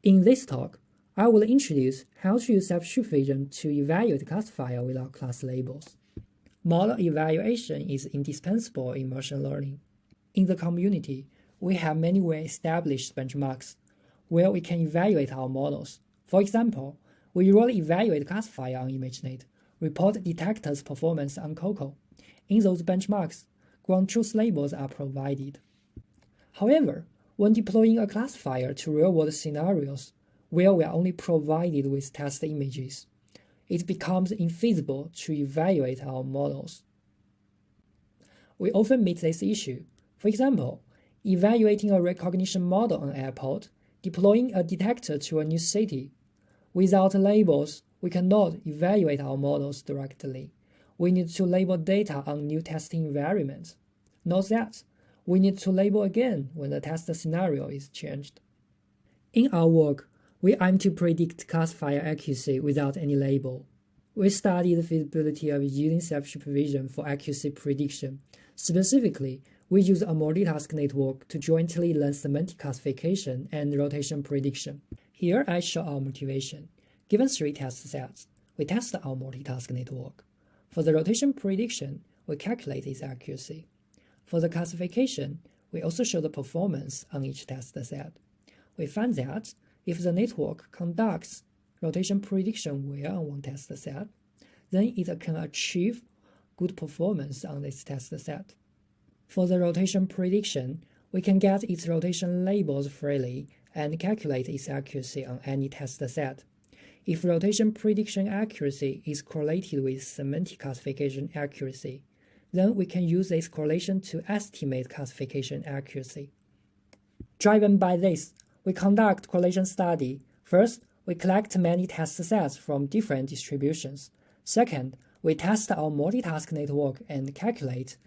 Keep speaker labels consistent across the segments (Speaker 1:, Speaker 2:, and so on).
Speaker 1: In this talk, I will introduce how to use self-supervision to evaluate classifier without class labels. Model evaluation is indispensable in machine learning. In the community, we have many well-established benchmarks where we can evaluate our models. For example, we usually evaluate classifier on ImageNet, report detector's performance on COCO. In those benchmarks, ground truth labels are provided. However, when deploying a classifier to real-world scenarios where we are only provided with test images, it becomes infeasible to evaluate our models. We often meet this issue. For example, evaluating a recognition model on airport, deploying a detector to a new city. Without labels, we cannot evaluate our models directly. We need to label data on new testing environments. Note that we need to label again when the test scenario is changed. In our work, we aim to predict classifier accuracy without any label. We study the feasibility of using self-supervision for accuracy prediction. Specifically, we use a multitask network to jointly learn semantic classification and rotation prediction. Here I show our motivation. Given 3 test sets, we test our multitask network. For the rotation prediction, we calculate its accuracy. For the classification, we also show the performance on each test set. We find that if the network conducts rotation prediction well on one test set, then it can achieve good performance on this test set. For the rotation prediction, we can get its rotation labels freely and calculate its accuracy on any test set. If rotation prediction accuracy is correlated with semantic classification accuracy, then we can use this correlation to estimate classification accuracy. Driven by this, we conduct correlation study. First, we collect many test sets from different distributions. Second, we test our multitask network and calculate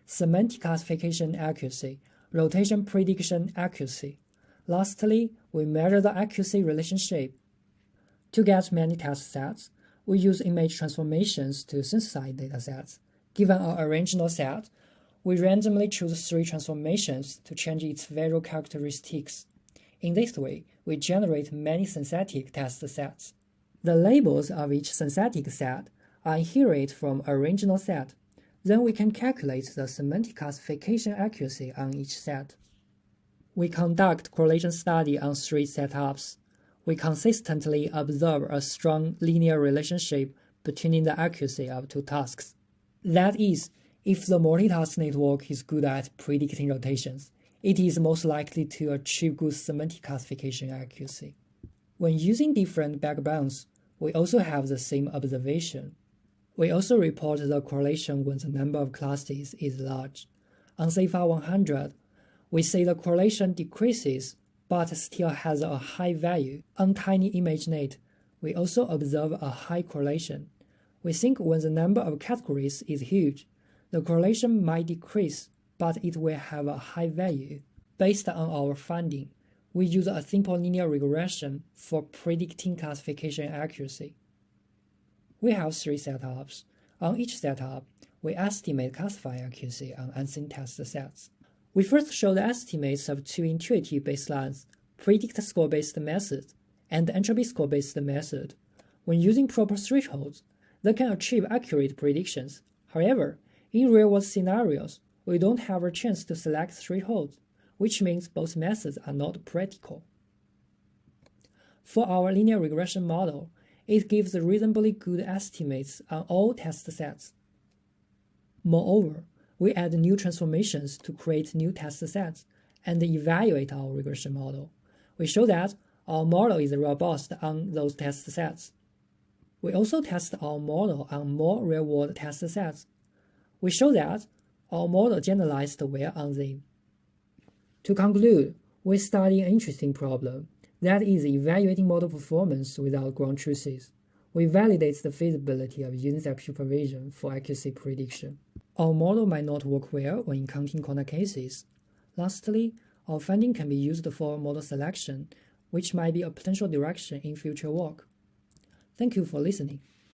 Speaker 1: semantic classification accuracy, rotation prediction accuracy. Lastly, we measure the accuracy relationship. To get many test sets, we use image transformations to synthesize datasets. Given our original set, we randomly choose 3 transformations to change its visual characteristics. In this way, we generate many synthetic test sets. The labels of each synthetic set are inherited from original set. Then we can calculate the semantic classification accuracy on each set. We conduct correlation study on 3 setups. We consistently observe a strong linear relationship between the accuracy of 2 tasks. That is, if the multitask network is good at predicting rotations, it is most likely to achieve good semantic classification accuracy. When using different backgrounds, we also have the same observation. We also report the correlation when the number of classes is large. On CIFAR 100, we see the correlation decreases but still has a high value. On tiny ImageNet, we also observe a high correlation. We think when the number of categories is huge, the correlation might decrease, but it will have a high value. Based on our finding, we use a simple linear regression for predicting classification accuracy. We have 3 setups. On each setup, we estimate classifier accuracy on unseen test sets. We first show the estimates of 2 intuitive baselines, predict score-based method and entropy score-based method. When using proper thresholds, they can achieve accurate predictions. However, in real-world scenarios, we don't have a chance to select thresholds, which means both methods are not practical. For our linear regression model, it gives reasonably good estimates on all test sets. Moreover, we add new transformations to create new test sets and evaluate our regression model. We show that our model is robust on those test sets. We also test our model on more real-world test sets. We show that our model generalized well on them. To conclude, we study an interesting problem, that is evaluating model performance without ground truths. We validate the feasibility of using self-supervision for accuracy prediction. Our model might not work well when encountering corner cases. Lastly, our finding can be used for model selection, which might be a potential direction in future work. Thank you for listening.